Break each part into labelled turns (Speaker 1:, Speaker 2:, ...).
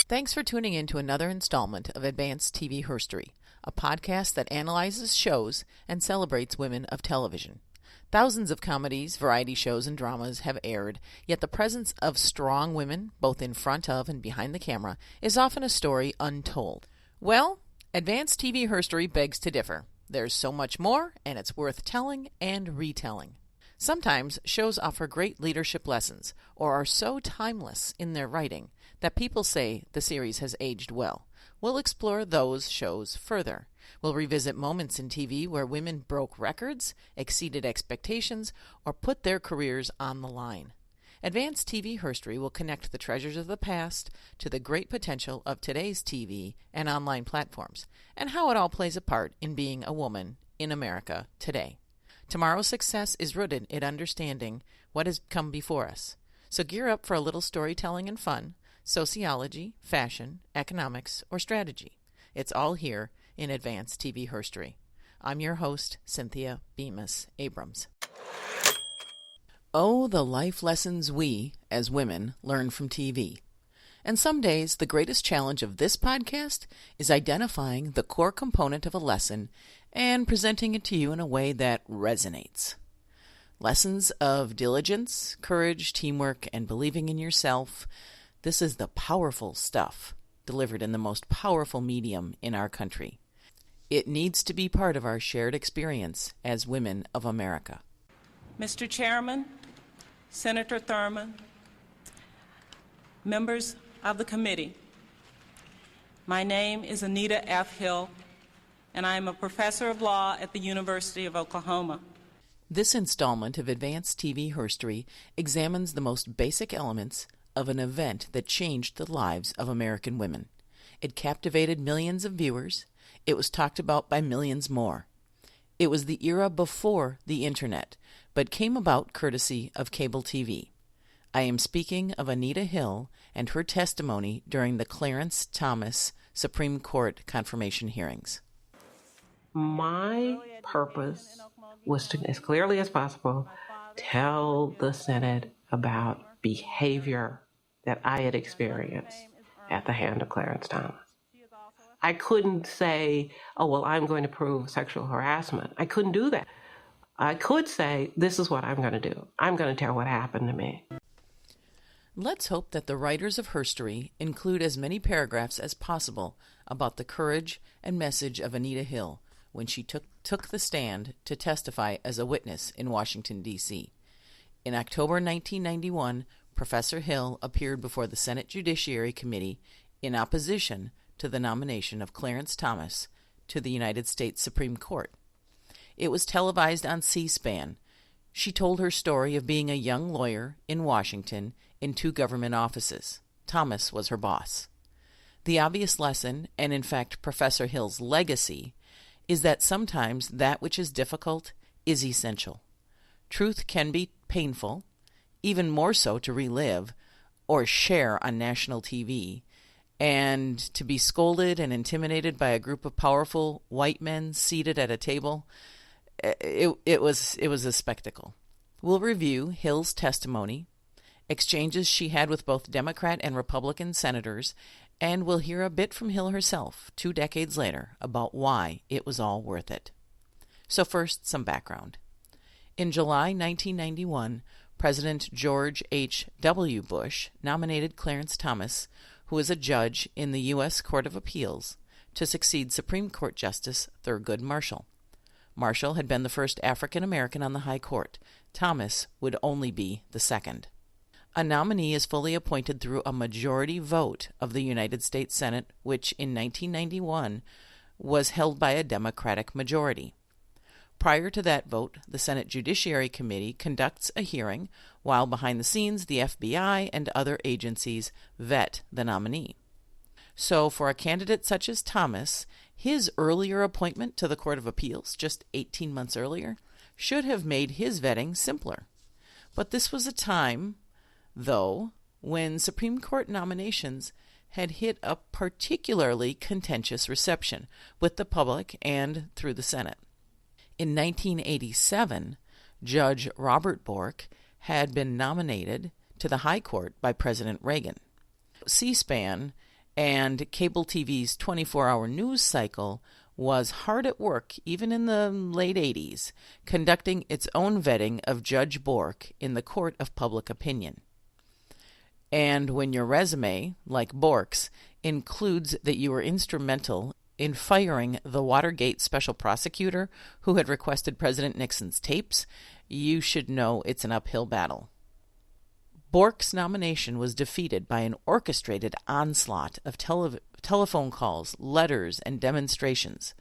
Speaker 1: Thanks for tuning in to another installment of Advanced TV Herstory, a podcast that analyzes shows and celebrates women of television. Thousands of comedies, variety shows, and dramas have aired, yet the presence of strong women, both in front of and behind the camera, is often a story untold. Well, Advanced TV Herstory begs to differ. There's so much more, and it's worth telling and retelling. Sometimes shows offer great leadership lessons, or are so timeless in their writing that people say the series has aged well. We'll explore those shows further. We'll revisit moments in TV where women broke records, exceeded expectations, or put their careers on the line. Advanced TV Herstory will connect the treasures of the past to the great potential of today's TV and online platforms, and how it all plays a part in being a woman in America today. Tomorrow's success is rooted in understanding what has come before us. So gear up for a little storytelling and fun, sociology, fashion, economics, or strategy. It's all here in Advanced TV Herstory. I'm your host, Cynthia Bemis Abrams. Oh, the life lessons we, as women, learn from TV. And some days, the greatest challenge of this podcast is identifying the core component of a lesson and presenting it to you in a way that resonates. Lessons of diligence, courage, teamwork, and believing in yourself. This is the powerful stuff delivered in the most powerful medium in our country. It needs to be part of our shared experience as women of America.
Speaker 2: Mr. Chairman, Senator Thurmond, members of the committee, my name is Anita Hill, and I am a professor of law at the University of Oklahoma.
Speaker 1: This installment of Advanced TV Herstory examines the most basic elements of an event that changed the lives of American women. It captivated millions of viewers. It was talked about by millions more. It was the era before the internet, but came about courtesy of cable TV. I am speaking of Anita Hill and her testimony during the Clarence Thomas Supreme Court confirmation hearings.
Speaker 3: My purpose was to, as clearly as possible, tell the Senate about behavior that I had experienced at the hand of Clarence Thomas. I couldn't say, oh, well, I'm going to prove sexual harassment. I couldn't do that. I could say, this is what I'm going to do. I'm going to tell what happened to me.
Speaker 1: Let's hope that the writers of Herstory include as many paragraphs as possible about the courage and message of Anita Hill when she took the stand to testify as a witness in Washington, D.C. In October 1991, Professor Hill appeared before the Senate Judiciary Committee in opposition to the nomination of Clarence Thomas to the United States Supreme Court. It was televised on C-SPAN. She told her story of being a young lawyer in Washington in two government offices. Thomas was her boss. The obvious lesson, and in fact Professor Hill's legacy, is that sometimes that which is difficult is essential. Truth can be painful, even more so to relive or share on national TV, and to be scolded and intimidated by a group of powerful white men seated at a table, it was a spectacle. We'll review Hill's testimony, exchanges she had with both Democrat and Republican senators, and we'll hear a bit from Hill herself 2 decades later about why it was all worth it. So first, some background. In July 1991, President George H.W. Bush nominated Clarence Thomas, who was a judge in the U.S. Court of Appeals, to succeed Supreme Court Justice Thurgood Marshall. Marshall had been the first African American on the High Court. Thomas would only be the second. A nominee is fully appointed through a majority vote of the United States Senate, which in 1991 was held by a Democratic majority. Prior to that vote, the Senate Judiciary Committee conducts a hearing, while behind the scenes the FBI and other agencies vet the nominee. So for a candidate such as Thomas, his earlier appointment to the Court of Appeals, just 18 months earlier, should have made his vetting simpler. But this was a time, though, when Supreme Court nominations had hit a particularly contentious reception with the public and through the Senate. In 1987, Judge Robert Bork had been nominated to the High Court by President Reagan. C-SPAN And cable TV's 24-hour news cycle was hard at work, even in the late 80s, conducting its own vetting of Judge Bork in the court of public opinion. And when your resume, like Bork's, includes that you were instrumental in firing the Watergate special prosecutor who had requested President Nixon's tapes, you should know it's an uphill battle. Bork's nomination was defeated by an orchestrated onslaught of telephone calls, letters, and demonstrations.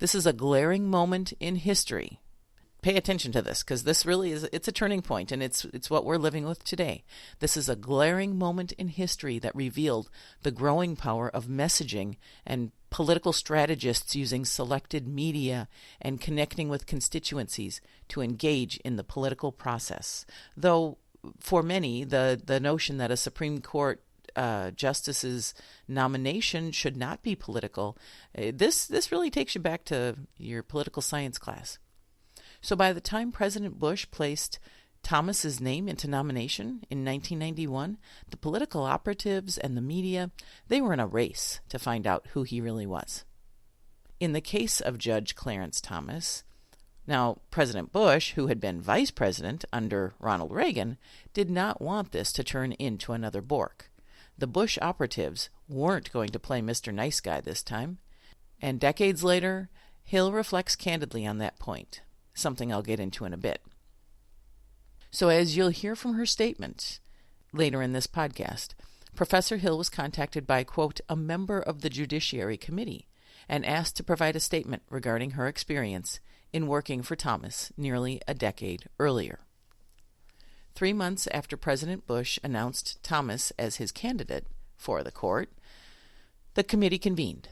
Speaker 1: This is a glaring moment in history. Pay attention to this, because this really it's a turning point, and it's what we're living with today. This is a glaring moment in history that revealed the growing power of messaging and political strategists using selected media and connecting with constituencies to engage in the political process. Though, for many, the notion that a Supreme Court justice's nomination should not be political, this really takes you back to your political science class. So by the time President Bush placed Thomas's name into nomination in 1991, the political operatives and the media, they were in a race to find out who he really was. In the case of Judge Clarence Thomas, now President Bush, who had been vice president under Ronald Reagan, did not want this to turn into another Bork. The Bush operatives weren't going to play Mr. Nice Guy this time, and decades later, Hill reflects candidly on that point, something I'll get into in a bit. So as you'll hear from her statement later in this podcast, Professor Hill was contacted by, quote, a member of the Judiciary Committee and asked to provide a statement regarding her experience in working for Thomas nearly a decade earlier. 3 months after President Bush announced Thomas as his candidate for the court, the committee convened.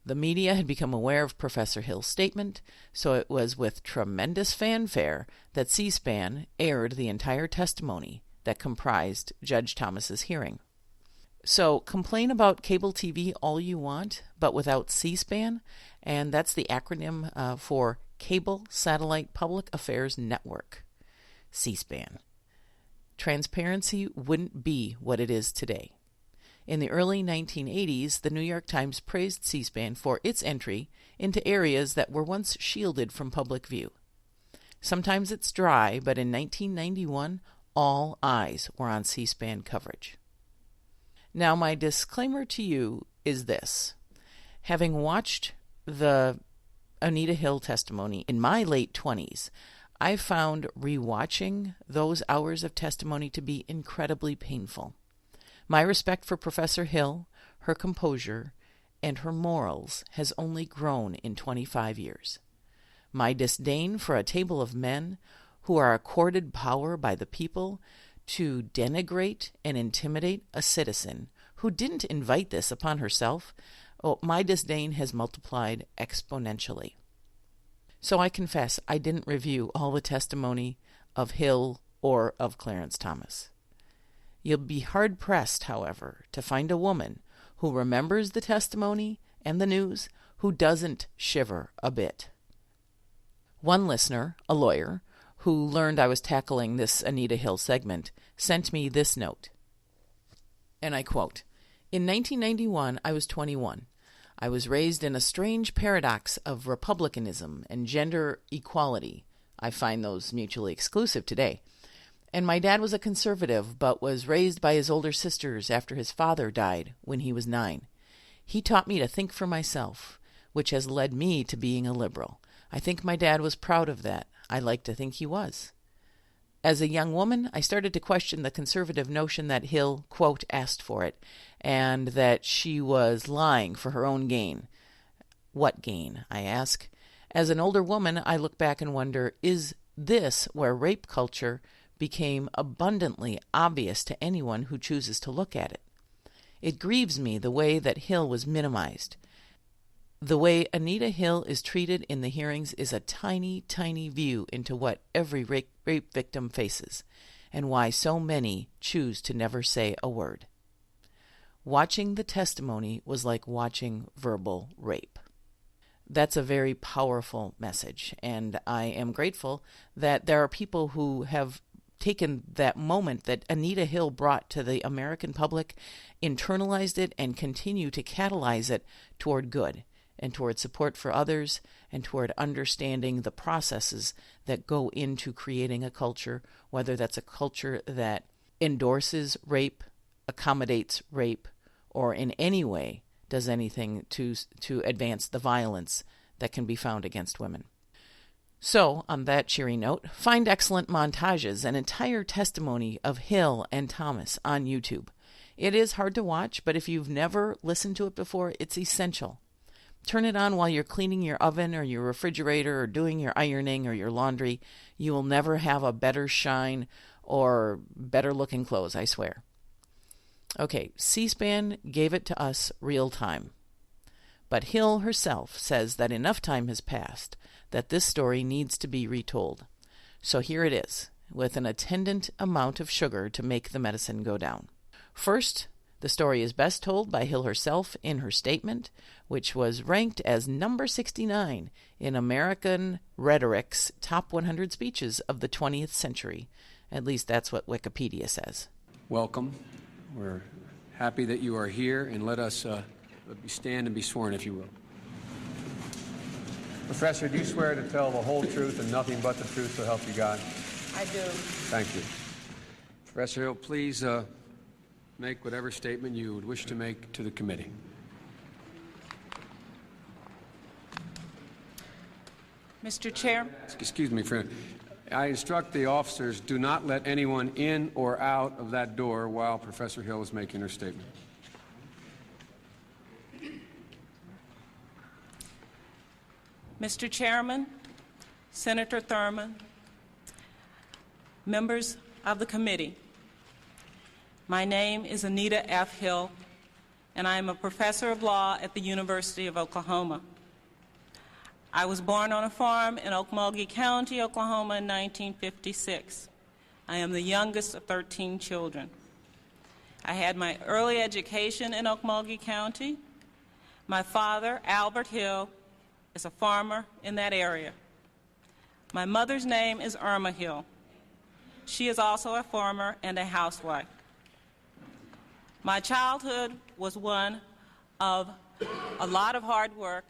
Speaker 1: The media had become aware of Professor Hill's statement, so it was with tremendous fanfare that C-SPAN aired the entire testimony that comprised Judge Thomas's hearing. So complain about cable TV all you want, but without C-SPAN, and that's the acronym for Cable Satellite Public Affairs Network, C-SPAN. Transparency wouldn't be what it is today. In the early 1980s, the New York Times praised C-SPAN for its entry into areas that were once shielded from public view. Sometimes it's dry, but in 1991, all eyes were on C-SPAN coverage. Now, my disclaimer to you is this. Having watched the Anita Hill testimony in my late 20s, I found rewatching those hours of testimony to be incredibly painful. My respect for Professor Hill, her composure, and her morals has only grown in 25 years. My disdain for a table of men who are accorded power by the people to denigrate and intimidate a citizen who didn't invite this upon herself, my disdain has multiplied exponentially. So I confess I didn't review all the testimony of Hill or of Clarence Thomas. You'll be hard-pressed, however, to find a woman who remembers the testimony and the news who doesn't shiver a bit. One listener, a lawyer, who learned I was tackling this Anita Hill segment, sent me this note. And I quote, in 1991, I was 21. I was raised in a strange paradox of republicanism and gender equality. I find those mutually exclusive today. And my dad was a conservative, but was raised by his older sisters after his father died when he was 9. He taught me to think for myself, which has led me to being a liberal. I think my dad was proud of that. I like to think he was. As a young woman, I started to question the conservative notion that Hill, quote, asked for it, and that she was lying for her own gain. What gain, I ask? As an older woman, I look back and wonder, is this where rape culture became abundantly obvious to anyone who chooses to look at it? It grieves me the way that Hill was minimized. The way Anita Hill is treated in the hearings is a tiny, tiny view into what every rape victim faces, and why so many choose to never say a word. Watching the testimony was like watching verbal rape. That's a very powerful message, and I am grateful that there are people who have taken that moment that Anita Hill brought to the American public, internalized it, and continue to catalyze it toward good and toward support for others and toward understanding the processes that go into creating a culture, whether that's a culture that endorses rape, accommodates rape, or in any way does anything to advance the violence that can be found against women. So, on that cheery note, find excellent montages and entire testimony of Hill and Thomas on YouTube. It is hard to watch, but if you've never listened to it before, it's essential. Turn it on while you're cleaning your oven or your refrigerator or doing your ironing or your laundry. You will never have a better shine or better looking clothes, I swear. Okay, C-SPAN gave it to us real time. But Hill herself says that enough time has passed that this story needs to be retold. So here it is, with an attendant amount of sugar to make the medicine go down. First, the story is best told by Hill herself in her statement, which was ranked as number 69 in American Rhetoric's top 100 speeches of the 20th century. At least that's what Wikipedia says.
Speaker 4: Welcome. We're happy that you are here, and let us stand and be sworn, if you will. Professor, do you swear to tell the whole truth and nothing but the truth, so help you God?
Speaker 2: I do.
Speaker 4: Thank you. Professor Hill, please make whatever statement you would wish to make to the committee.
Speaker 2: Mr. Chair.
Speaker 4: Excuse me, friend. I instruct the officers, do not let anyone in or out of that door while Professor Hill is making her statement.
Speaker 2: Mr. Chairman, Senator Thurmond, members of the committee, my name is Anita F. Hill, and I am a professor of law at the University of Oklahoma. I was born on a farm in Okmulgee County, Oklahoma in 1956. I am the youngest of 13 children. I had my early education in Okmulgee County. My father, Albert Hill, is a farmer in that area. My mother's name is Irma Hill. She is also a farmer and a housewife. My childhood was one of a lot of hard work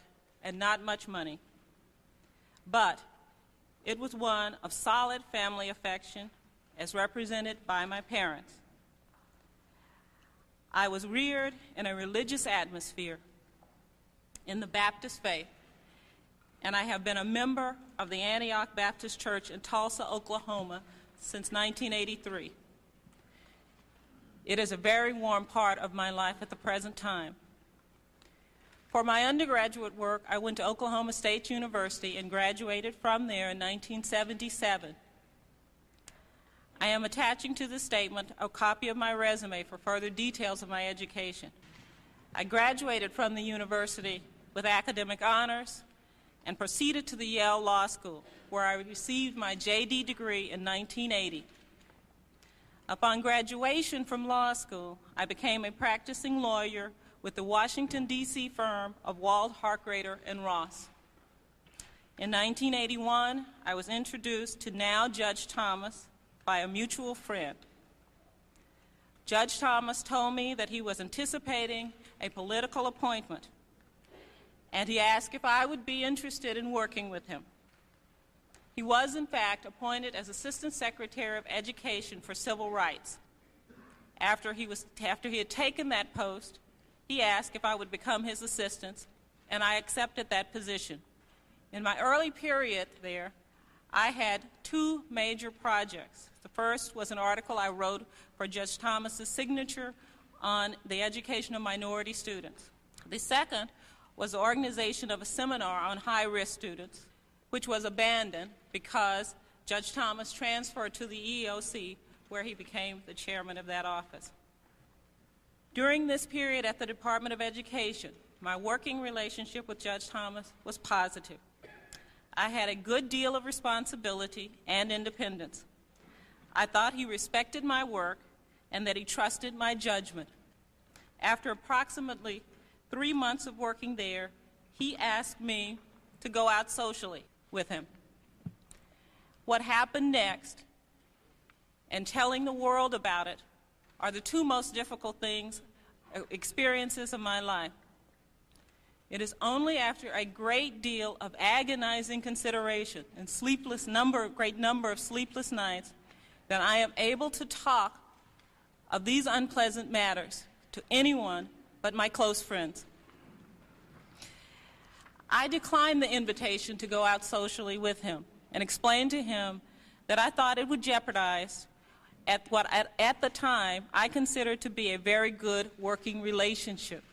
Speaker 2: and not much money, but it was one of solid family affection as represented by my parents. I was reared in a religious atmosphere in the Baptist faith, and I have been a member of the Antioch Baptist Church in Tulsa, Oklahoma since 1983. It is a very warm part of my life at the present time. For my undergraduate work, I went to Oklahoma State University and graduated from there in 1977. I am attaching to this statement a copy of my resume for further details of my education. I graduated from the university with academic honors and proceeded to the Yale Law School, where I received my JD degree in 1980. Upon graduation from law school, I became a practicing lawyer with the Washington, D.C. firm of Wald, Harkrader, and Ross. In 1981, I was introduced to now Judge Thomas by a mutual friend. Judge Thomas told me that he was anticipating a political appointment, and he asked if I would be interested in working with him. He was, in fact, appointed as Assistant Secretary of Education for Civil Rights. After he had taken that post, he asked if I would become his assistant, and I accepted that position. In my early period there, I had two major projects. The first was an article I wrote for Judge Thomas's signature on the education of minority students. The second was the organization of a seminar on high-risk students, which was abandoned because Judge Thomas transferred to the EEOC, where he became the chairman of that office. During this period at the Department of Education, my working relationship with Judge Thomas was positive. I had a good deal of responsibility and independence. I thought he respected my work and that he trusted my judgment. After approximately 3 months of working there, he asked me to go out socially with him. What happened next and telling the world about it are the two most difficult experiences of my life. It is only after a great deal of agonizing consideration and great number of sleepless nights that I am able to talk of these unpleasant matters to anyone but my close friends. I declined the invitation to go out socially with him and explained to him that I thought it would jeopardize what at the time I considered to be a very good working relationship.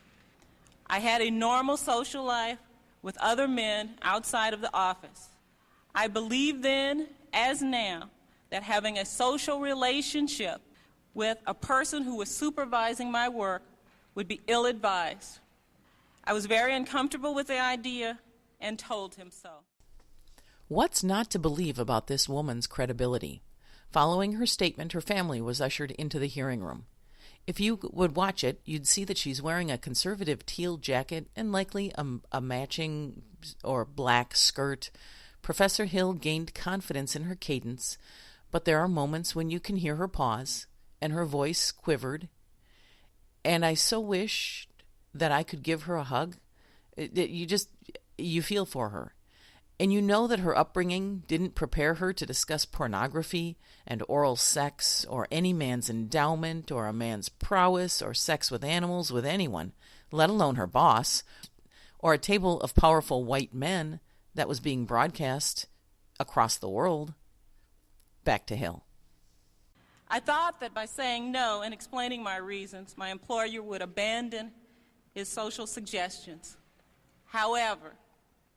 Speaker 2: I had a normal social life with other men outside of the office. I believed then, as now, that having a social relationship with a person who was supervising my work would be ill-advised. I was very uncomfortable with the idea and told him so.
Speaker 1: What's not to believe about this woman's credibility? Following her statement, her family was ushered into the hearing room. If you would watch it, you'd see that she's wearing a conservative teal jacket and likely a matching or black skirt. Professor Hill gained confidence in her cadence, but there are moments when you can hear her pause, and her voice quivered. And I so wished that I could give her a hug. You feel for her. And you know that her upbringing didn't prepare her to discuss pornography and oral sex or any man's endowment or a man's prowess or sex with animals with anyone, let alone her boss, or a table of powerful white men that was being broadcast across the world. Back to Hill.
Speaker 2: I thought that by saying no and explaining my reasons, my employer would abandon his social suggestions. However,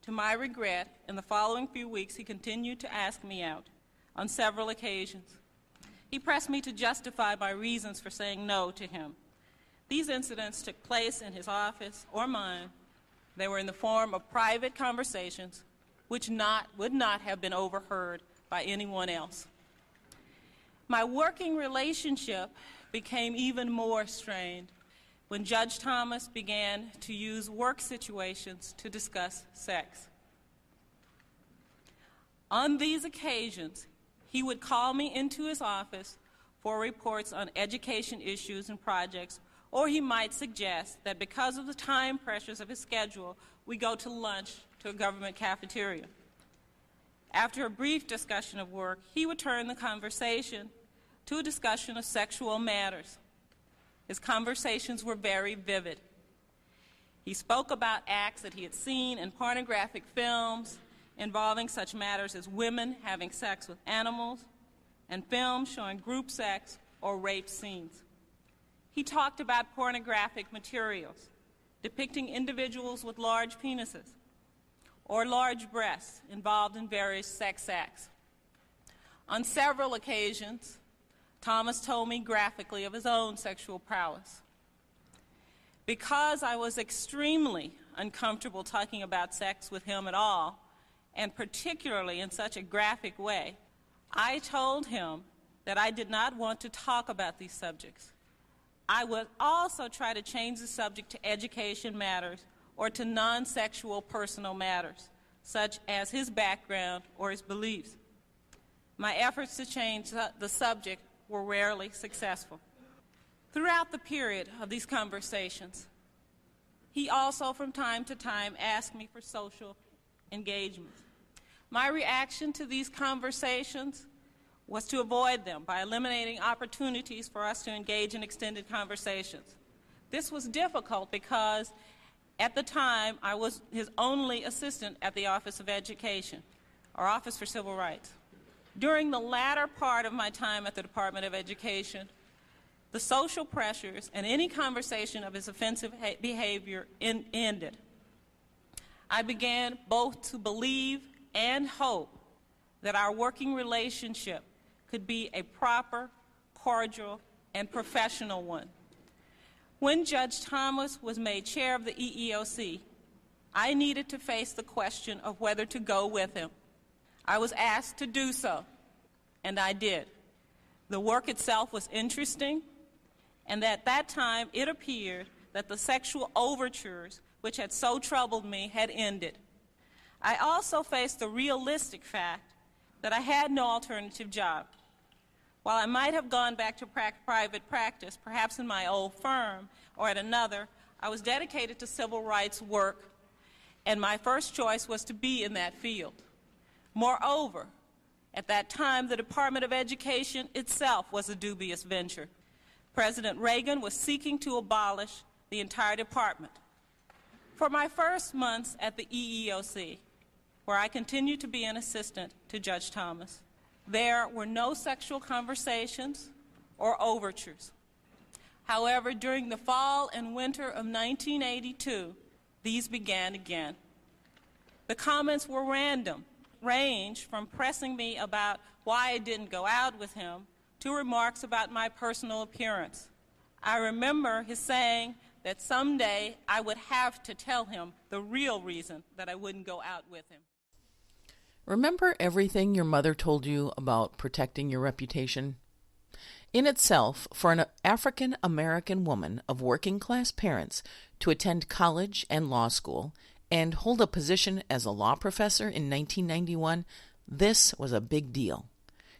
Speaker 2: to my regret, in the following few weeks, he continued to ask me out on several occasions. He pressed me to justify my reasons for saying no to him. These incidents took place in his office or mine. They were in the form of private conversations which would not have been overheard by anyone else. My working relationship became even more strained when Judge Thomas began to use work situations to discuss sex. On these occasions, he would call me into his office for reports on education issues and projects, or he might suggest that because of the time pressures of his schedule, we go to lunch to a government cafeteria. After a brief discussion of work, he would turn the conversation to a discussion of sexual matters. His conversations were very vivid. He spoke about acts that he had seen in pornographic films involving such matters as women having sex with animals and films showing group sex or rape scenes. He talked about pornographic materials depicting individuals with large penises or large breasts involved in various sex acts. On several occasions, Thomas told me graphically of his own sexual prowess. Because I was extremely uncomfortable talking about sex with him at all, and particularly in such a graphic way, I told him that I did not want to talk about these subjects. I would also try to change the subject to education matters or to non-sexual personal matters, such as his background or his beliefs. My efforts to change the subject were rarely successful. Throughout the period of these conversations, he also from time to time asked me for social engagements. My reaction to these conversations was to avoid them by eliminating opportunities for us to engage in extended conversations. This was difficult because at the time I was his only assistant at the Office of Education, or Office for Civil Rights. During the latter part of my time at the Department of Education, the social pressures and any conversation of his offensive behavior ended. I began both to believe and hope that our working relationship could be a proper, cordial, and professional one. When Judge Thomas was made chair of the EEOC, I needed to face the question of whether to go with him. I was asked to do so, and I did. The work itself was interesting, and at that time it appeared that the sexual overtures which had so troubled me had ended. I also faced the realistic fact that I had no alternative job. While I might have gone back to private practice, perhaps in my old firm or at another, I was dedicated to civil rights work, and my first choice was to be in that field. Moreover, at that time, the Department of Education itself was a dubious venture. President Reagan was seeking to abolish the entire department. For my first months at the EEOC, where I continued to be an assistant to Judge Thomas, there were no sexual conversations or overtures. However, during the fall and winter of 1982, these began again. The comments were random, ranged from pressing me about why I didn't go out with him to remarks about my personal appearance. I remember his saying that someday I would have to tell him the real reason that I wouldn't go out with him.
Speaker 1: Remember everything your mother told you about protecting your reputation? In itself, for an African American woman of working class parents to attend college and law school and hold a position as a law professor in 1991, this was a big deal.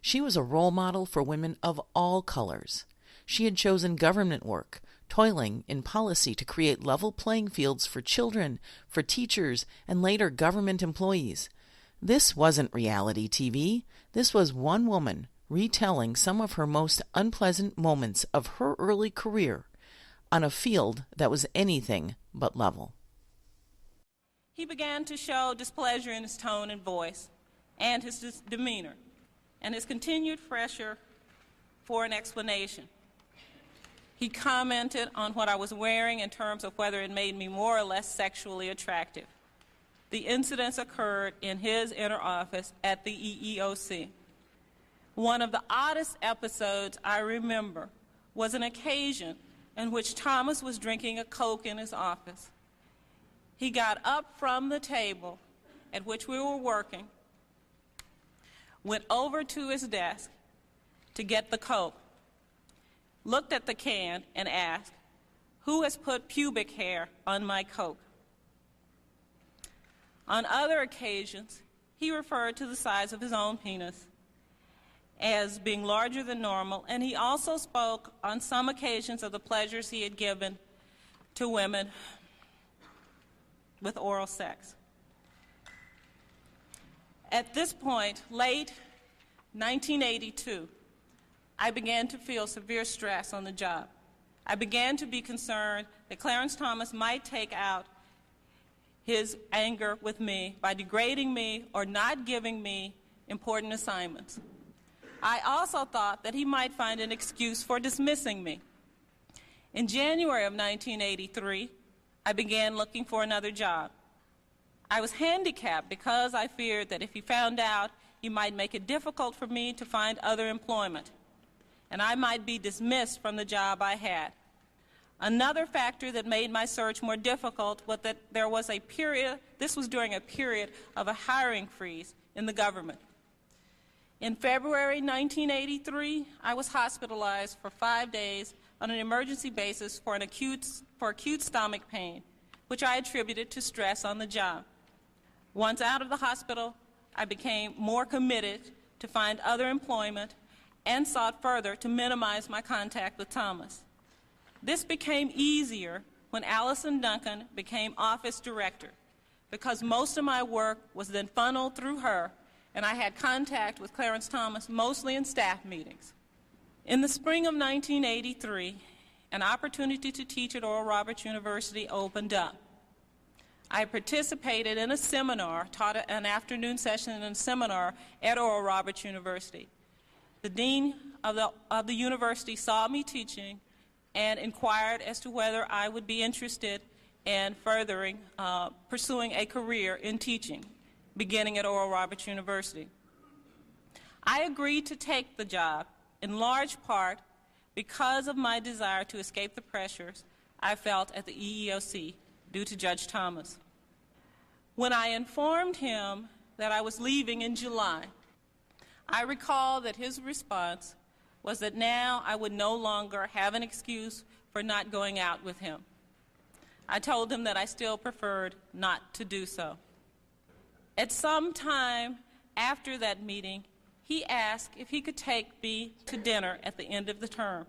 Speaker 1: She was a role model for women of all colors. She had chosen government work, toiling in policy to create level playing fields for children, for teachers, and later government employees. This wasn't reality TV. This was one woman retelling some of her most unpleasant moments of her early career on a field that was anything but level.
Speaker 2: He began to show displeasure in his tone and voice and his demeanor, and his continued pressure for an explanation. He commented on what I was wearing in terms of whether it made me more or less sexually attractive. The incidents occurred in his inner office at the EEOC. One of the oddest episodes I remember was an occasion in which Thomas was drinking a Coke in his office. He got up from the table at which we were working, went over to his desk to get the Coke, looked at the can and asked, "Who has put pubic hair on my Coke?" On other occasions, he referred to the size of his own penis as being larger than normal, and he also spoke on some occasions of the pleasures he had given to women with oral sex. At this point, late 1982, I began to feel severe stress on the job. I began to be concerned that Clarence Thomas might take out his anger with me by degrading me or not giving me important assignments. I also thought that he might find an excuse for dismissing me. In January of 1983, I began looking for another job. I was handicapped because I feared that if he found out, he might make it difficult for me to find other employment, and I might be dismissed from the job I had. Another factor that made my search more difficult was that this was during a period of a hiring freeze in the government. In February 1983, I was hospitalized for 5 days on an emergency basis for acute stomach pain, which I attributed to stress on the job. Once out of the hospital, I became more committed to find other employment and sought further to minimize my contact with Thomas. This became easier when Allison Duncan became office director, because most of my work was then funneled through her, and I had contact with Clarence Thomas mostly in staff meetings. In the spring of 1983, an opportunity to teach at Oral Roberts University opened up. I participated in a seminar, taught an afternoon session in a seminar at Oral Roberts University. The dean of the university saw me teaching and inquired as to whether I would be interested in pursuing a career in teaching, beginning at Oral Roberts University. I agreed to take the job in large part because of my desire to escape the pressures I felt at the EEOC due to Judge Thomas. When I informed him that I was leaving in July, I recall that his response was that now I would no longer have an excuse for not going out with him. I told him that I still preferred not to do so. At some time after that meeting, he asked if he could take me to dinner at the end of the term.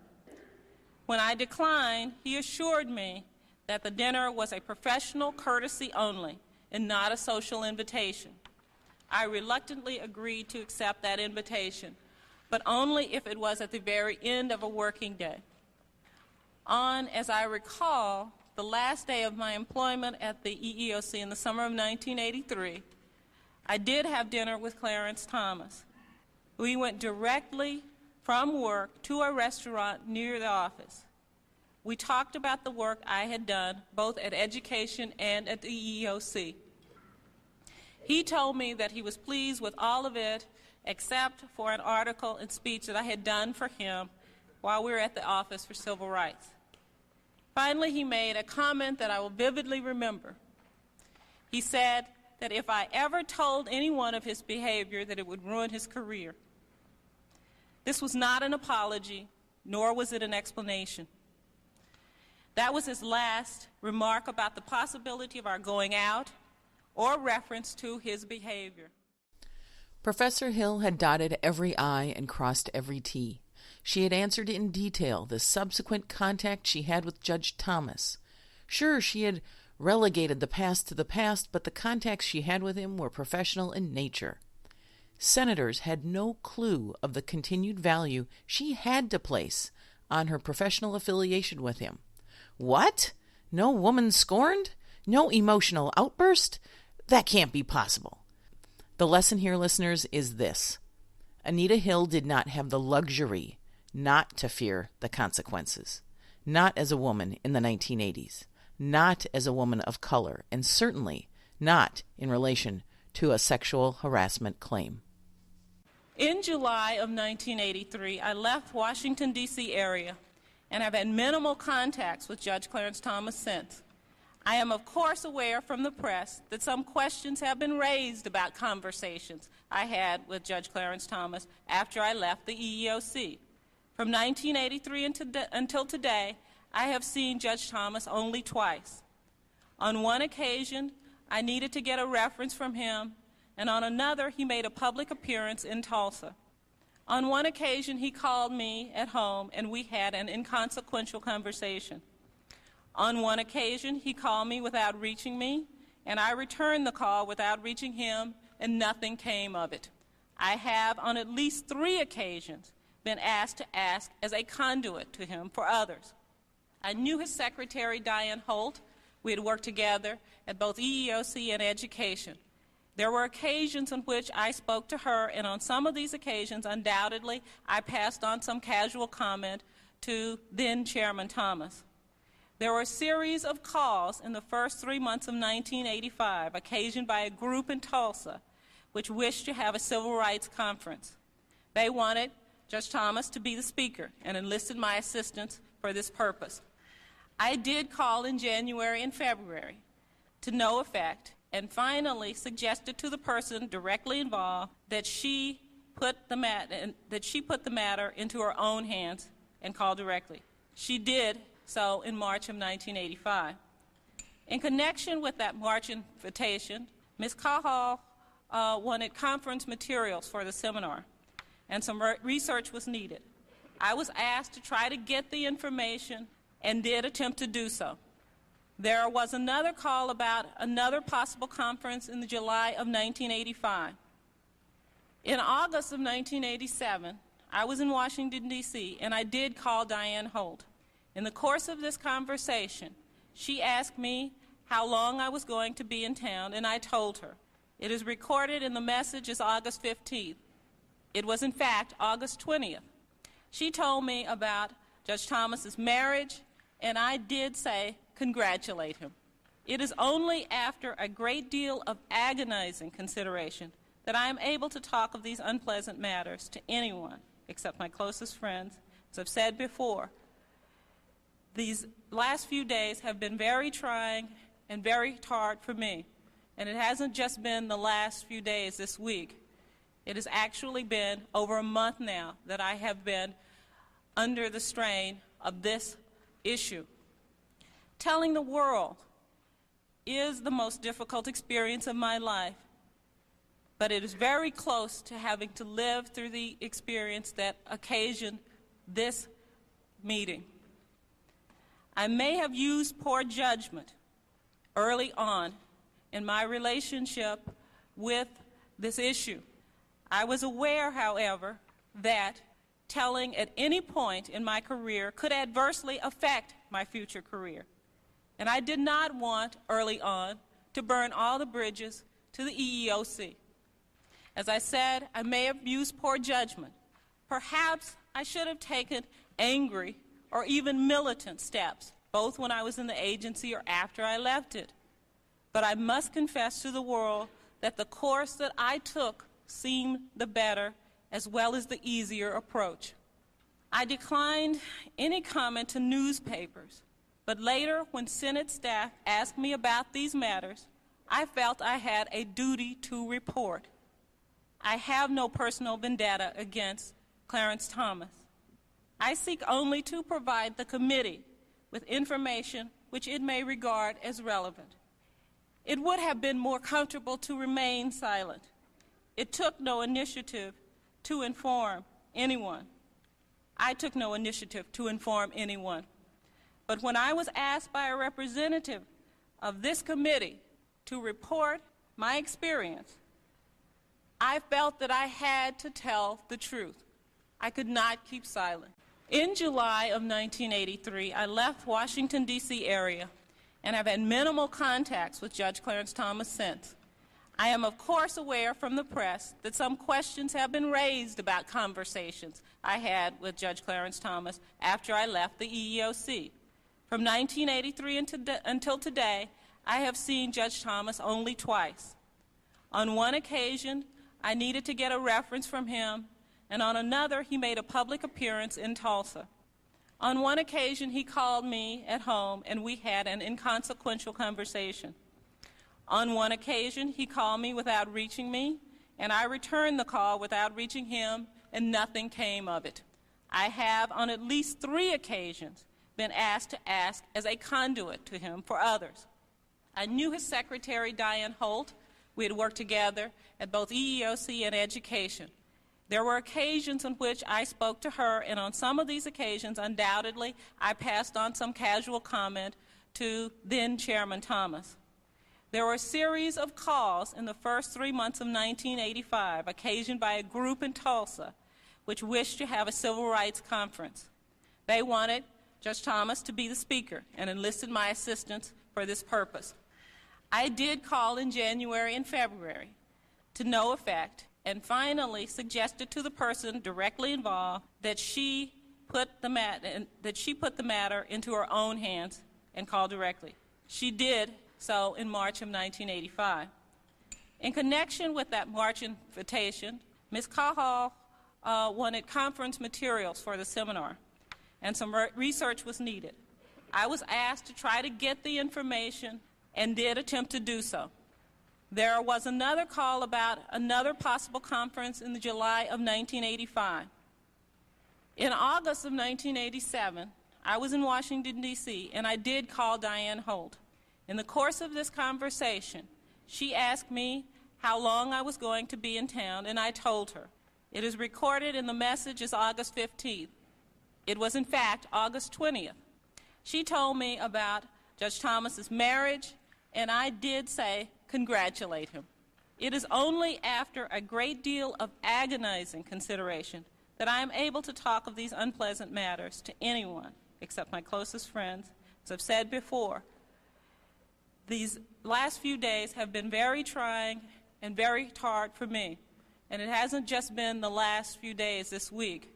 Speaker 2: When I declined, he assured me that the dinner was a professional courtesy only and not a social invitation. I reluctantly agreed to accept that invitation, but only if it was at the very end of a working day. On, as I recall, the last day of my employment at the EEOC in the summer of 1983, I did have dinner with Clarence Thomas. We went directly from work to a restaurant near the office. We talked about the work I had done, both at education and at the EEOC. He told me that he was pleased with all of it, except for an article and speech that I had done for him while we were at the Office for Civil Rights. Finally, he made a comment that I will vividly remember. He said that if I ever told anyone of his behavior, that it would ruin his career. This was not an apology, nor was it an explanation. That was his last remark about the possibility of our going out or reference to his behavior.
Speaker 1: Professor Hill had dotted every I and crossed every T. She had answered in detail the subsequent contact she had with Judge Thomas. Sure, she had relegated the past to the past, but the contacts she had with him were professional in nature. Senators had no clue of the continued value she had to place on her professional affiliation with him. What? No woman scorned? No emotional outburst? That can't be possible. The lesson here, listeners, is this. Anita Hill did not have the luxury not to fear the consequences. Not as a woman in the 1980s. Not as a woman of color. And certainly not in relation to a sexual harassment claim.
Speaker 2: In July of 1983, I left Washington, D.C. area and have had minimal contacts with Judge Clarence Thomas since. I am, of course, aware from the press that some questions have been raised about conversations I had with Judge Clarence Thomas after I left the EEOC. From 1983 until today, I have seen Judge Thomas only twice. On one occasion, I needed to get a reference from him, and on another, he made a public appearance in Tulsa. On one occasion, he called me at home, and we had an inconsequential conversation. On one occasion, he called me without reaching me, and I returned the call without reaching him, and nothing came of it. I have, on at least 3 occasions, been asked to ask as a conduit to him for others. I knew his secretary, Diane Holt. We had worked together at both EEOC and education. There were occasions on which I spoke to her, and on some of these occasions, undoubtedly, I passed on some casual comment to then Chairman Thomas. There were a series of calls in the first 3 months of 1985, occasioned by a group in Tulsa, which wished to have a civil rights conference. They wanted Judge Thomas to be the speaker and enlisted my assistance for this purpose. I did call in January and February to no effect, and finally suggested to the person directly involved that she put the matter into her own hands and call directly. She did so in March of 1985. In connection with that March invitation, Ms. Cahal wanted conference materials for the seminar, and some research was needed. I was asked to try to get the information and did attempt to do so. There was another call about another possible conference in July of 1985. In August of 1987, I was in Washington, D.C., and I did call Diane Holt. In the course of this conversation, she asked me how long I was going to be in town, and I told her. It is recorded in the message as August 15th. It was, in fact, August 20th. She told me about Judge Thomas's marriage, and I did say, congratulate him. It is only after a great deal of agonizing consideration that I am able to talk of these unpleasant matters to anyone except my closest friends. As I've said before, these last few days have been very trying and very hard for me. And it hasn't just been the last few days this week. It has actually been over a month now that I have been under the strain of this issue. Telling the world is the most difficult experience of my life, but it is very close to having to live through the experience that occasioned this meeting. I may have used poor judgment early on in my relationship with this issue. I was aware, however, that telling at any point in my career could adversely affect my future career. And I did not want early on to burn all the bridges to the EEOC. As I said, I may have used poor judgment. Perhaps I should have taken angry or even militant steps, both when I was in the agency or after I left it. But I must confess to the world that the course that I took seemed the better as well as the easier approach. I declined any comment to newspapers, but later when Senate staff asked me about these matters, I felt I had a duty to report. I have no personal vendetta against Clarence Thomas. I seek only to provide the committee with information which it may regard as relevant. It would have been more comfortable to remain silent. It took no initiative to inform anyone. I took no initiative to inform anyone. But when I was asked by a representative of this committee to report my experience, I felt that I had to tell the truth. I could not keep silent. In July of 1983, I left Washington, D.C. area and have had minimal contacts with Judge Clarence Thomas since. I am, of course, aware from the press that some questions have been raised about conversations I had with Judge Clarence Thomas after I left the EEOC. From 1983 until today, I have seen Judge Thomas only twice. On one occasion, I needed to get a reference from him, and on another, he made a public appearance in Tulsa. On one occasion, he called me at home, and we had an inconsequential conversation. On one occasion, he called me without reaching me, and I returned the call without reaching him, and nothing came of it. I have, on at least 3 occasions, been asked to ask as a conduit to him for others. I knew his secretary, Diane Holt. We had worked together at both EEOC and Education. There were occasions on which I spoke to her, and on some of these occasions, undoubtedly, I passed on some casual comment to then Chairman Thomas. There were a series of calls in the first 3 months of 1985, occasioned by a group in Tulsa, which wished to have a civil rights conference. They wanted Judge Thomas to be the speaker and enlisted my assistance for this purpose. I did call in January and February to no effect, and finally suggested to the person directly involved that she put the matter into her own hands and call directly. She did so in March of 1985. In connection with that March invitation, Ms. Cahall wanted conference materials for the seminar, and some research was needed. I was asked to try to get the information and did attempt to do so. There was another call about another possible conference in July of 1985. In August of 1987, I was in Washington, D.C., and I did call Diane Holt. In the course of this conversation, she asked me how long I was going to be in town, and I told her. It is recorded in the message as August 15th. It was, in fact, August 20th. She told me about Judge Thomas's marriage, and I did say, congratulate him. It is only after a great deal of agonizing consideration that I am able to talk of these unpleasant matters to anyone except my closest friends. As I've said before, these last few days have been very trying and very hard for me. And it hasn't just been the last few days this week.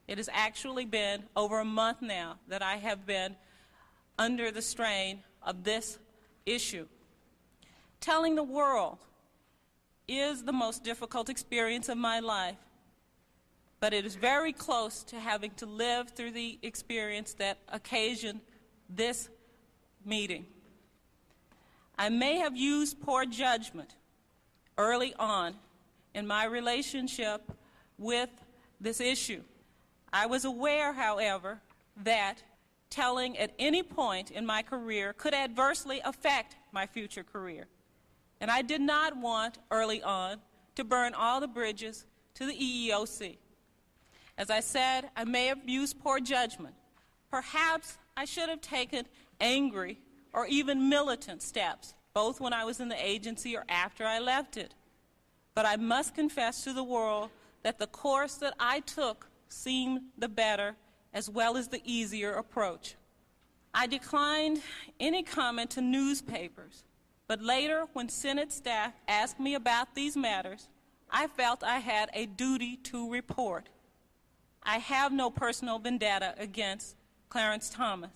Speaker 2: It has actually been over a month now that I have been under the strain of this issue. Telling the world is the most difficult experience of my life, but it is very close to having to live through the experience that occasioned this meeting. I may have used poor judgment early on in my relationship with this issue. I was aware, however, that telling at any point in my career could adversely affect my future career. And I did not want early on to burn all the bridges to the EEOC. As I said, I may have used poor judgment. Perhaps I should have taken angry or even militant steps, both when I was in the agency or after I left it. But I must confess to the world that the course that I took seemed the better as well as the easier approach. I declined any comment to newspapers, but later when Senate staff asked me about these matters, I felt I had a duty to report. I have no personal vendetta against Clarence Thomas.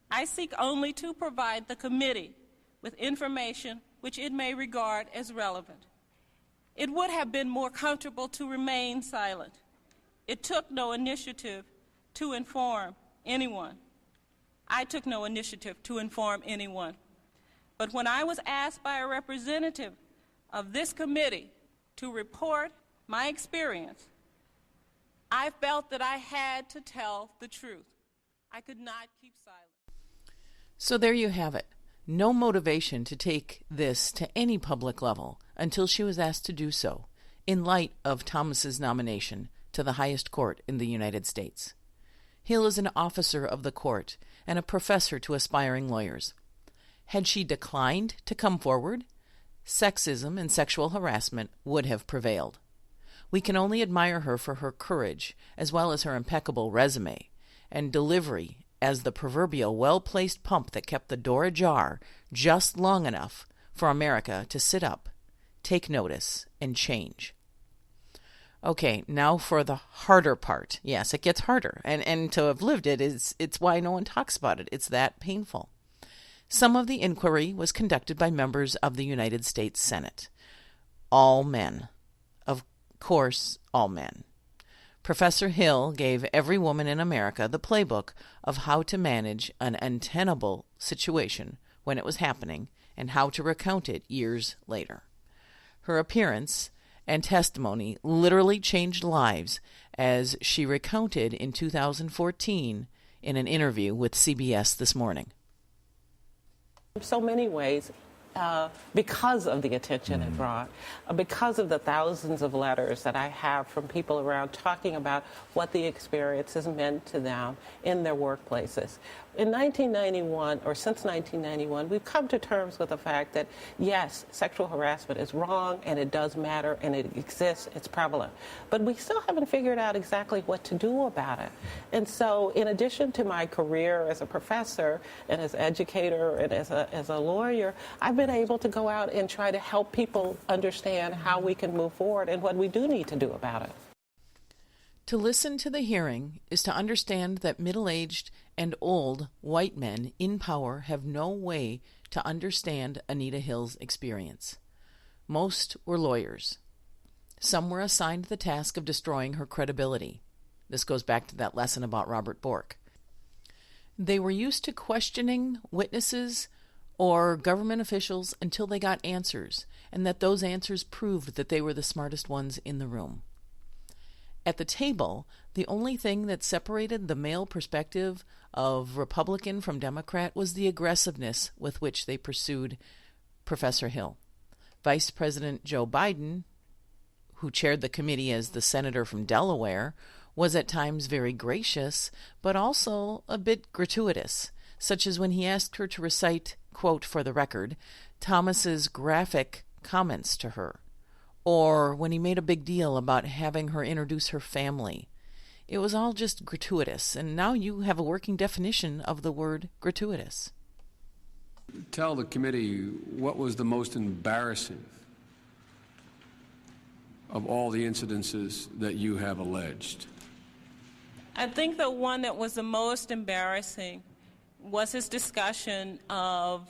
Speaker 2: I seek only to provide the committee with information which it may regard as relevant. It would have been more comfortable to remain silent. It took no initiative to inform anyone. I took no initiative to inform anyone. But when I was asked by a representative of this committee to report my experience, I felt that I had to tell the truth. I could not keep silent.
Speaker 1: So there you have it. No motivation to take this to any public level until she was asked to do so, in light of Thomas's nomination to the highest court in the United States. Hill is an officer of the court and a professor to aspiring lawyers. Had she declined to come forward, sexism and sexual harassment would have prevailed. We can only admire her for her courage, as well as her impeccable resume and delivery as the proverbial well-placed pump that kept the door ajar just long enough for America to sit up, take notice, and change. Okay, now for the harder part. Yes, it gets harder, and to have lived it it's why no one talks about it. It's that painful. Some of the inquiry was conducted by members of the United States Senate. All men. Of course, all men. Professor Hill gave every woman in America the playbook of how to manage an untenable situation when it was happening and how to recount it years later. Her appearance and testimony literally changed lives, as she recounted in 2014 in an interview with CBS This Morning.
Speaker 3: In so many ways, because of the attention it brought, because of the thousands of letters that I have from people around talking about what the experiences meant to them in their workplaces. In 1991, or since 1991, we've come to terms with the fact that, yes, sexual harassment is wrong, and it does matter, and it exists, it's prevalent. But we still haven't figured out exactly what to do about it. And so, in addition to my career as a professor, and as an educator, and as a lawyer, I've been able to go out and try to help people understand how we can move forward and what we do need to do about it.
Speaker 1: To listen to the hearing is to understand that middle-aged and old white men in power have no way to understand Anita Hill's experience. Most were lawyers. Some were assigned the task of destroying her credibility. This goes back to that lesson about Robert Bork. They were used to questioning witnesses or government officials until they got answers, and that those answers proved that they were the smartest ones in the room. At the table, the only thing that separated the male perspective of Republican from Democrat was the aggressiveness with which they pursued Professor Hill. Vice President Joe Biden, who chaired the committee as the senator from Delaware, was at times very gracious, but also a bit gratuitous, such as when he asked her to recite, quote for the record, Thomas's graphic comments to her, or when he made a big deal about having her introduce her family. It was all just gratuitous, and now you have a working definition of the word gratuitous.
Speaker 4: Tell the committee what was the most embarrassing of all the incidences that you have alleged.
Speaker 2: I think the one that was the most embarrassing was his discussion of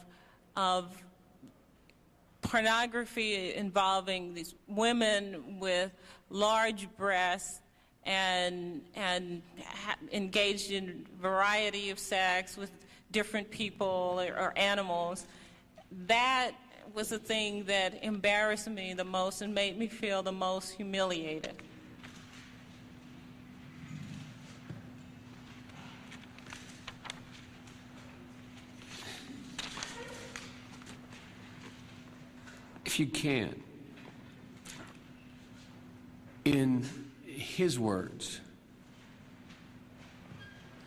Speaker 2: pornography involving these women with large breasts and engaged in variety of sex with different people or animals. That was the thing that embarrassed me the most and made me feel the most humiliated.
Speaker 4: If you can, In his words,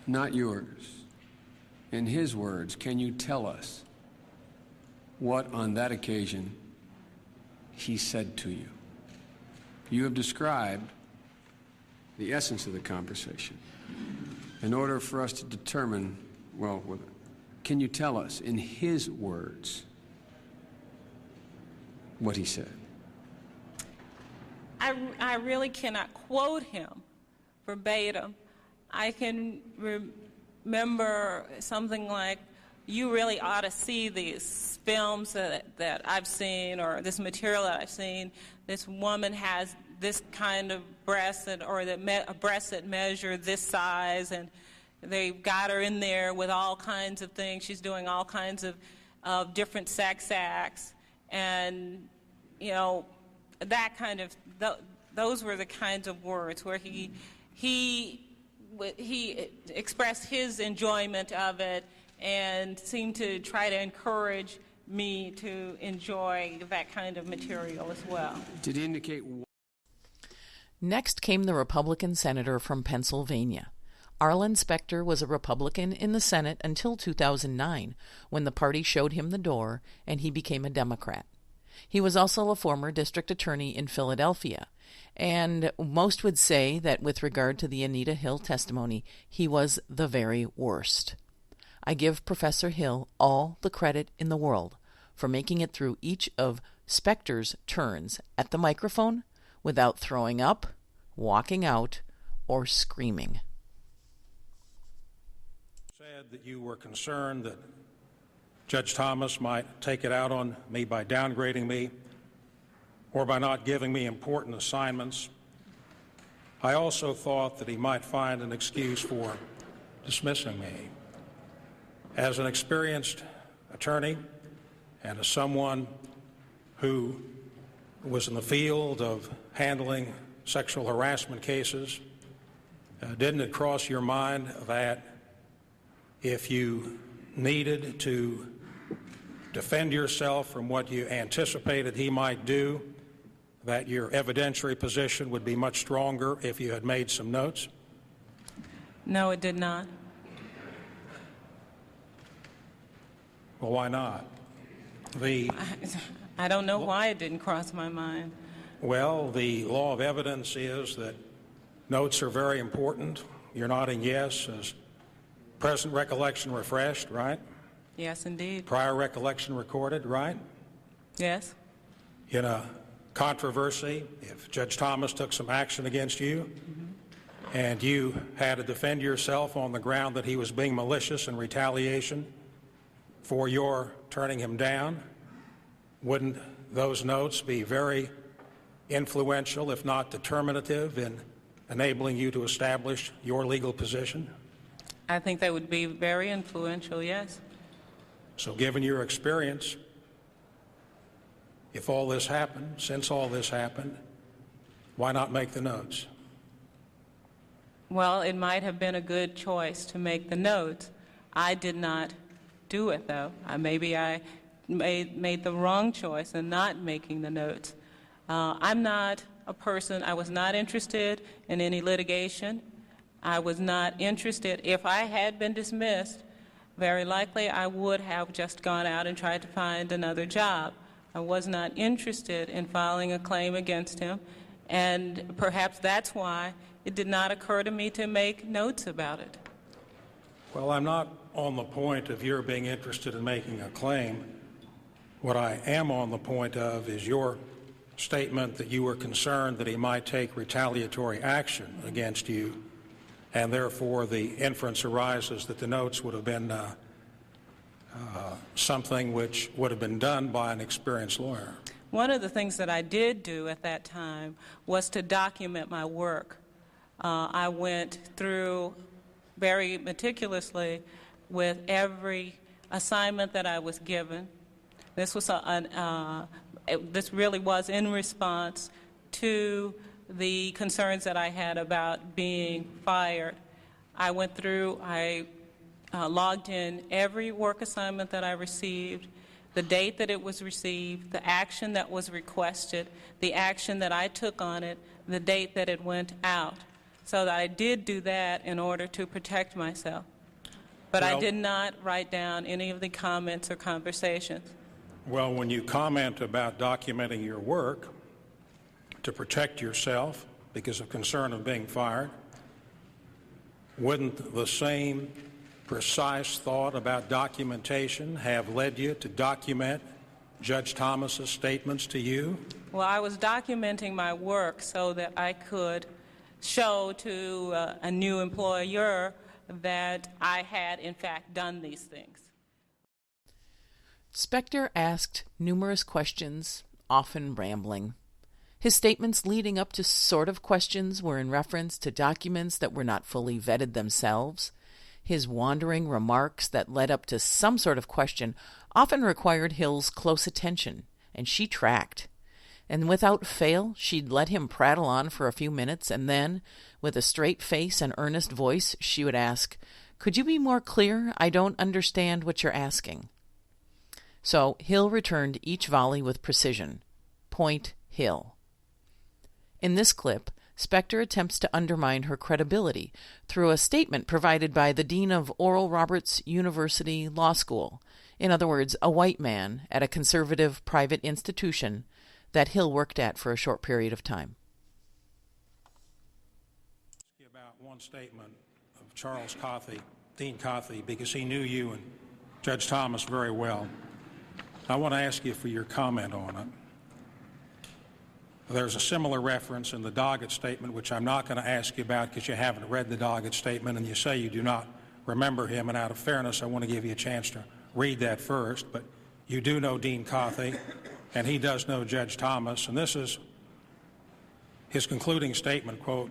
Speaker 4: not yours, in his words, can you tell us what on that occasion he said to you? You have described the essence of the conversation. In order for us to determine, well, can you tell us in his words what he said?
Speaker 2: I really cannot quote him verbatim. I can remember something like, you really ought to see these films that I've seen, or this material that I've seen. This woman has this kind of breast, a breast that measure this size, and they've got her in there with all kinds of things. She's doing all kinds of different sex acts, and that kind of those were the kinds of words where he expressed his enjoyment of it and seemed to try to encourage me to enjoy that kind of material as well.
Speaker 4: Did he indicate?
Speaker 1: Next came the Republican senator from Pennsylvania. Arlen Specter was a Republican in the Senate until 2009, when the party showed him the door and he became a Democrat. He was also a former district attorney in Philadelphia, and most would say that with regard to the Anita Hill testimony, he was the very worst. I give Professor Hill all the credit in the world for making it through each of Specter's turns at the microphone without throwing up, walking out, or screaming.
Speaker 5: Said that you were concerned that Judge Thomas might take it out on me by downgrading me or by not giving me important assignments. I also thought that he might find an excuse for dismissing me. As an experienced attorney and as someone who was in the field of handling sexual harassment cases, didn't it cross your mind that if you needed to defend yourself from what you anticipated he might do, that your evidentiary position would be much stronger if you had made some notes?
Speaker 2: No, it did not.
Speaker 5: Well, why not?
Speaker 2: I don't know why it didn't cross my mind.
Speaker 5: Well, the law of evidence is that notes are very important. You're nodding yes. Is present recollection refreshed, right?
Speaker 2: Yes, indeed.
Speaker 5: Prior recollection recorded, right?
Speaker 2: Yes.
Speaker 5: In a controversy, if Judge Thomas took some action against you and you had to defend yourself on the ground that he was being malicious in retaliation for your turning him down, wouldn't those notes be very influential, if not determinative, in enabling you to establish your legal position?
Speaker 2: I think they would be very influential, yes.
Speaker 5: So given your experience, if all this happened, since all this happened, why not make the notes?
Speaker 2: Well, it might have been a good choice to make the notes. I did not do it, though. Maybe I made the wrong choice in not making the notes. I'm not a person, I was not interested in any litigation. I was not interested. If I had been dismissed, very likely I would have just gone out and tried to find another job. I was not interested in filing a claim against him, and perhaps that's why it did not occur to me to make notes about it.
Speaker 5: Well, I'm not on the point of your being interested in making a claim. What I am on the point of is your statement that you were concerned that he might take retaliatory action against you, and therefore the inference arises that the notes would have been something which would have been done by an experienced lawyer.
Speaker 2: One of the things that I did do at that time was to document my work. I went through very meticulously with every assignment that I was given. This was this really was in response to the concerns that I had about being fired. I went through, I logged in every work assignment that I received. the date that it was received, the action that was requested, the action that I took on it, the date that it went out. So that I did do that in order to protect myself. But I did not write down any of the comments or conversations.
Speaker 5: Well, when you comment about documenting your work to protect yourself because of concern of being fired, wouldn't the same precise thought about documentation have led you to document Judge Thomas's statements to you?
Speaker 2: Well, I was documenting my work so that I could show to a new employer that I had, in fact, done these things.
Speaker 1: Specter asked numerous questions, often rambling. His statements leading up to sort of questions were in reference to documents that were not fully vetted themselves. His wandering remarks that led up to some sort of question often required Hill's close attention, and she tracked. And without fail, she'd let him prattle on for a few minutes, and then, with a straight face and earnest voice, she would ask, "Could you be more clear? I don't understand what you're asking." So Hill returned each volley with precision. Point Hill. In this clip, Specter attempts to undermine her credibility through a statement provided by the dean of Oral Roberts University Law School, in other words, a white man at a conservative private institution that Hill worked at for a short period of time.
Speaker 5: About one statement of Charles Coffey, Dean Coffey, because he knew you and Judge Thomas very well. I want to ask you for your comment on it. There's a similar reference in the Doggett statement, which I'm not going to ask you about because you haven't read the Doggett statement and you say you do not remember him, and out of fairness, I want to give you a chance to read that first. But you do know Dean Coffey, and he does know Judge Thomas, and this is his concluding statement, quote,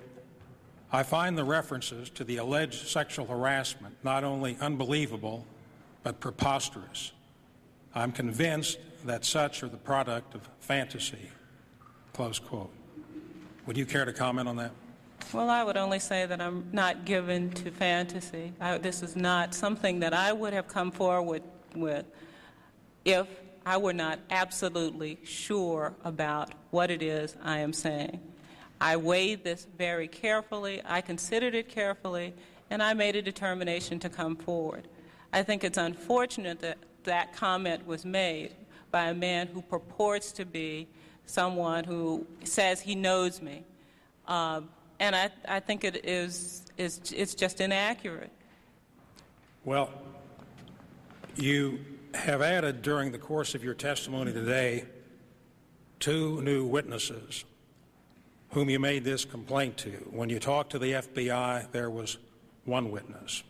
Speaker 5: "I find the references to the alleged sexual harassment not only unbelievable, but preposterous. I'm convinced that such are the product of fantasy," close quote. Would you care to comment on that?
Speaker 2: Well, I would only say that I'm not given to fantasy. This is not something that I would have come forward with if I were not absolutely sure about what it is I am saying. I weighed this very carefully, I considered it carefully, and I made a determination to come forward. I think it's unfortunate that that comment was made by a man who purports to be someone who says he knows me. And I think it's just inaccurate.
Speaker 5: Well, you have added during the course of your testimony today 2 new witnesses whom you made this complaint to. When you talked to the FBI, there was 1 witness.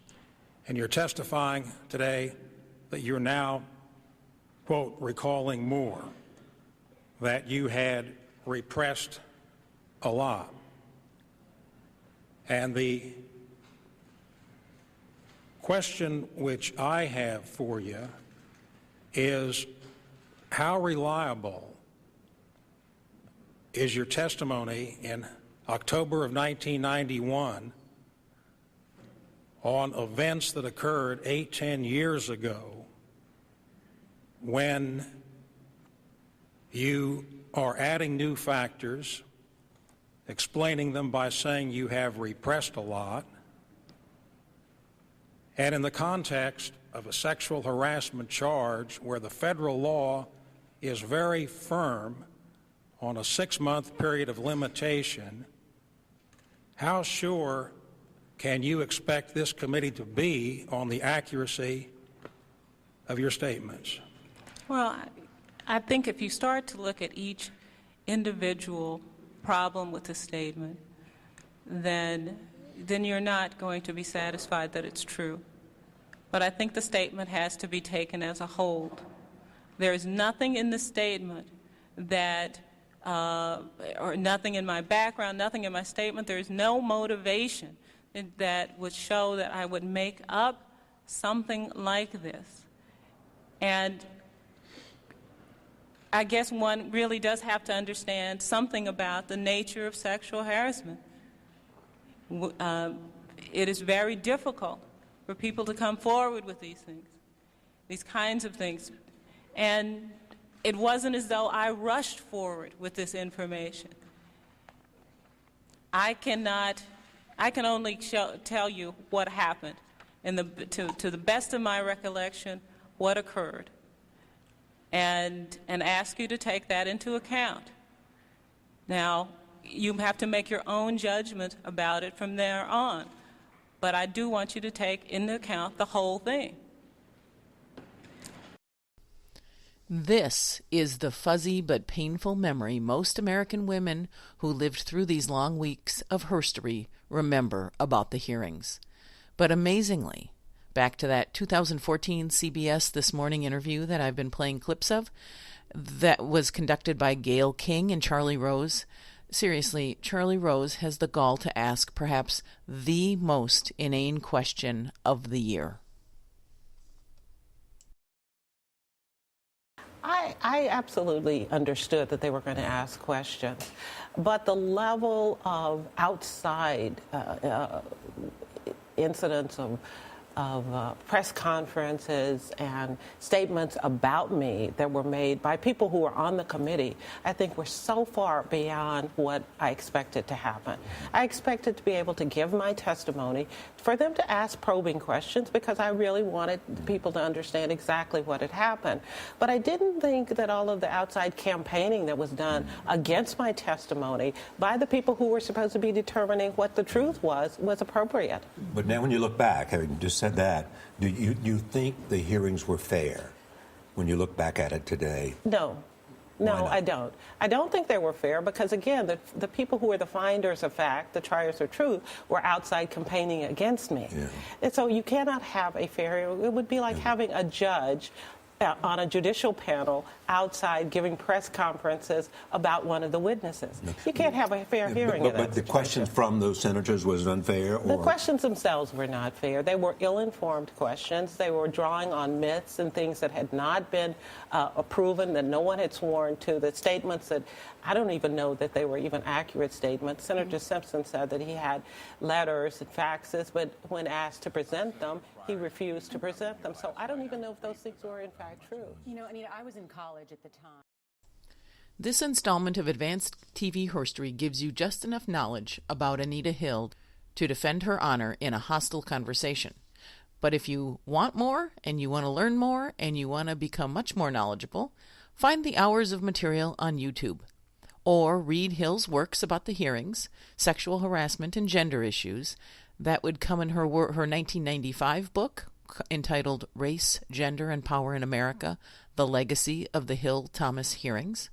Speaker 5: And you're testifying today that you're now, quote, recalling more, that you had repressed a lot. And the question which I have for you is, how reliable is your testimony in October of 1991 on events that occurred 8-10 years ago, when you are adding new factors, explaining them by saying you have repressed a lot, and in the context of a sexual harassment charge where the federal law is very firm on a 6-month period of limitation, how sure can you expect this committee to be on the accuracy of your statements?
Speaker 2: Well, I think if you start to look at each individual problem with the statement, then you're not going to be satisfied that it's true. But I think the statement has to be taken as a whole. There is nothing in the statement that, or nothing in my background, nothing in my statement, there is no motivation that would show that I would make up something like this. And I guess one really does have to understand something about the nature of sexual harassment. It is very difficult for people to come forward with these things, these kinds of things. And it wasn't as though I rushed forward with this information. I can only tell you what happened, to the best of my recollection, what occurred, and ask you to take that into account. Now, you have to make your own judgment about it from there on, but I do want you to take into account the whole thing.
Speaker 1: This is the fuzzy but painful memory most American women who lived through these long weeks of herstory remember about the hearings. But amazingly, back to that 2014 CBS This Morning interview that I've been playing clips of, that was conducted by Gayle King and Charlie Rose. Seriously, Charlie Rose has the gall to ask perhaps the most inane question of the year.
Speaker 3: I absolutely understood that they were going to ask questions, but the level of outside incidents of press conferences and statements about me that were made by people who were on the committee, I think were so far beyond what I expected to happen. I expected to be able to give my testimony, for them to ask probing questions, because I really wanted people to understand exactly what had happened. But I didn't think that all of the outside campaigning that was done against my testimony by the people who were supposed to be determining what the truth was appropriate.
Speaker 6: But now when you look back, having just said that, do you think the hearings were fair when you look back at it today?
Speaker 3: No, I don't. I don't think they were fair because, again, the people who were the finders of fact, the triers of truth, were outside campaigning against me. Yeah. And so you cannot have a fair, it would be like having a judge on a judicial panel outside giving press conferences about one of the witnesses. No. You can't have a fair hearing.
Speaker 6: But the questions from those senators was unfair? Or?
Speaker 3: The questions themselves were not fair. They were ill-informed questions. They were drawing on myths and things that had not been proven, that no one had sworn to, the statements that I don't even know that they were even accurate statements. Senator Simpson said that he had letters and faxes, but when asked to present them, he refused to present them. So I don't even know if those things were in fact true.
Speaker 7: You know, Anita, I was in college at the time.
Speaker 1: This installment of Advanced TV Herstory gives you just enough knowledge about Anita Hill to defend her honor in a hostile conversation. But if you want more, and you want to learn more, and you want to become much more knowledgeable, find the hours of material on YouTube. Or read Hill's works about the hearings, sexual harassment, and gender issues. That would come in her 1995 book entitled Race, Gender, and Power in America, The Legacy of the Hill-Thomas Hearings,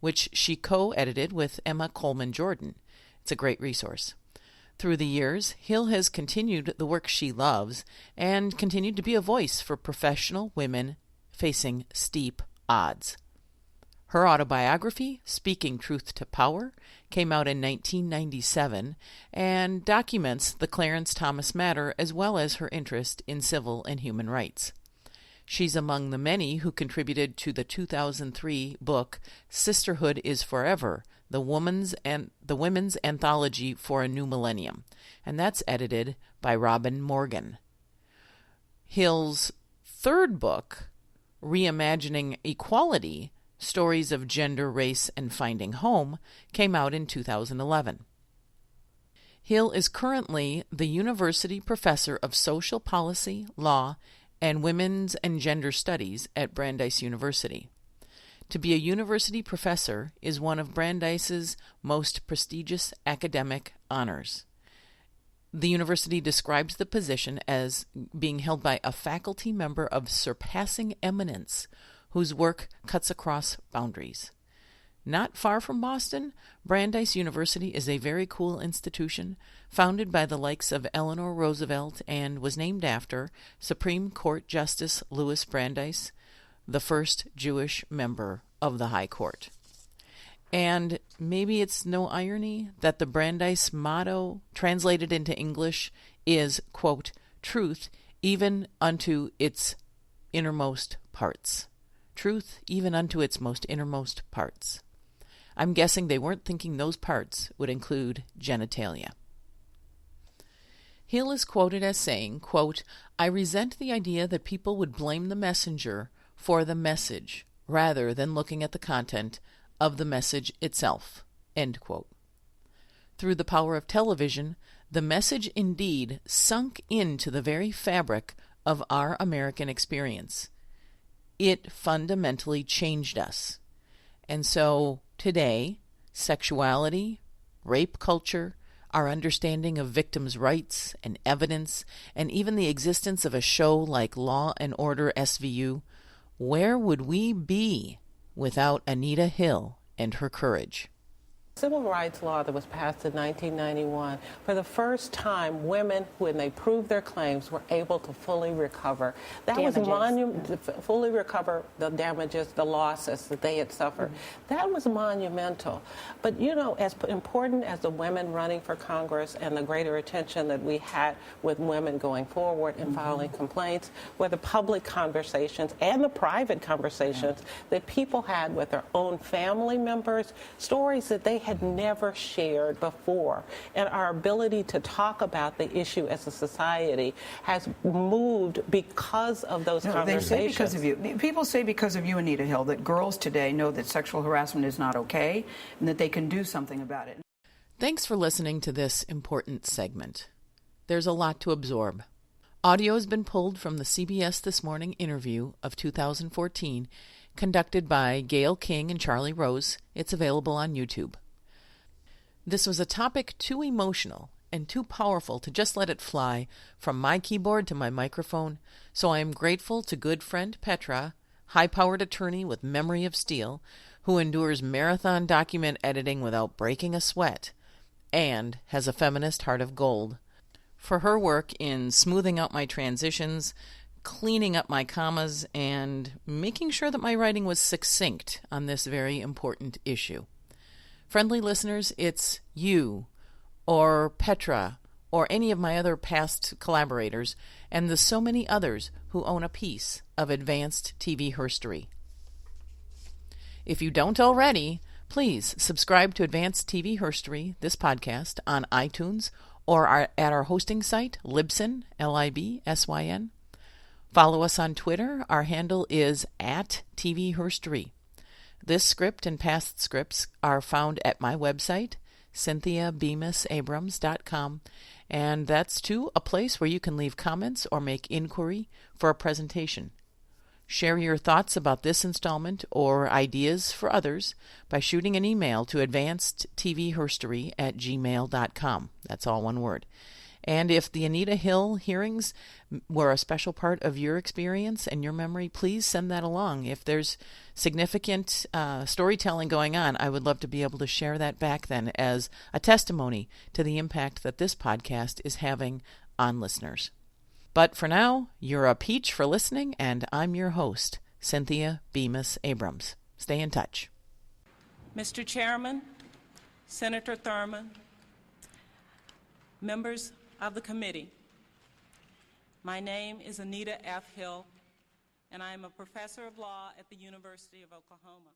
Speaker 1: which she co-edited with Emma Coleman Jordan. It's a great resource. Through the years, Hill has continued the work she loves and continued to be a voice for professional women facing steep odds. Her autobiography, Speaking Truth to Power, came out in 1997 and documents the Clarence Thomas matter as well as her interest in civil and human rights. She's among the many who contributed to the 2003 book Sisterhood is Forever, the Women's Anthology for a New Millennium, and that's edited by Robin Morgan. Hill's third book, Reimagining Equality, Stories of Gender, Race, and Finding Home, came out in 2011. Hill is currently the University Professor of Social Policy, Law, and Women's and Gender Studies at Brandeis University. To be a university professor is one of Brandeis's most prestigious academic honors. The university describes the position as being held by a faculty member of surpassing eminence whose work cuts across boundaries. Not far from Boston, Brandeis University is a very cool institution founded by the likes of Eleanor Roosevelt and was named after Supreme Court Justice Louis Brandeis, the first Jewish member of the High Court. And maybe it's no irony that the Brandeis motto, translated into English, is, quote, truth even unto its innermost parts. Truth even unto its most innermost parts. I'm guessing they weren't thinking those parts would include genitalia. Hill is quoted as saying, quote, I resent the idea that people would blame the messenger for the message rather than looking at the content of the message itself." End quote. Through the power of television, the message indeed sunk into the very fabric of our American experience. It fundamentally changed us. And so today, sexuality, rape culture, our understanding of victims' rights and evidence, and even the existence of a show like Law and Order SVU, where would we be without Anita Hill and her courage?
Speaker 3: Civil rights law that was passed in 1991, for the first time, women, when they proved their claims, were able to fully recover. That was fully recover the damages, the losses that they had suffered. That was monumental. But, you know, as important as the women running for Congress and the greater attention that we had with women going forward and filing complaints, were the public conversations and the private conversations that people had with their own family members, stories that they had never shared before. And our ability to talk about the issue as a society has moved because of those conversations.
Speaker 8: They say because of you. People say because of you, Anita Hill, that girls today know that sexual harassment is not okay and that they can do something about it.
Speaker 1: Thanks for listening to this important segment. There's a lot to absorb. Audio has been pulled from the CBS This Morning interview of 2014 conducted by Gayle King and Charlie Rose. It's available on YouTube. This was a topic too emotional and too powerful to just let it fly from my keyboard to my microphone, so I am grateful to good friend Petra, high-powered attorney with memory of steel, who endures marathon document editing without breaking a sweat, and has a feminist heart of gold, for her work in smoothing out my transitions, cleaning up my commas, and making sure that my writing was succinct on this very important issue. Friendly listeners, it's you, or Petra, or any of my other past collaborators, and the so many others who own a piece of advanced TV herstory. If you don't already, please subscribe to Advanced TV Herstory, this podcast, on iTunes or at our hosting site, Libsyn, Libsyn. Follow us on Twitter. Our handle is @TVHerstory. This script and past scripts are found at my website, CynthiaBemisAbrams.com, and that's too a place where you can leave comments or make inquiry for a presentation. Share your thoughts about this installment or ideas for others by shooting an email to advancedtvherstory@gmail.com. That's all one word. And if the Anita Hill hearings were a special part of your experience and your memory, please send that along. If there's significant storytelling going on, I would love to be able to share that back then as a testimony to the impact that this podcast is having on listeners. But for now, you're a peach for listening, and I'm your host, Cynthia Bemis Abrams. Stay in touch.
Speaker 2: Mr. Chairman, Senator Thurmond, members of the committee, my name is Anita F. Hill, and I am a professor of law at the University of Oklahoma.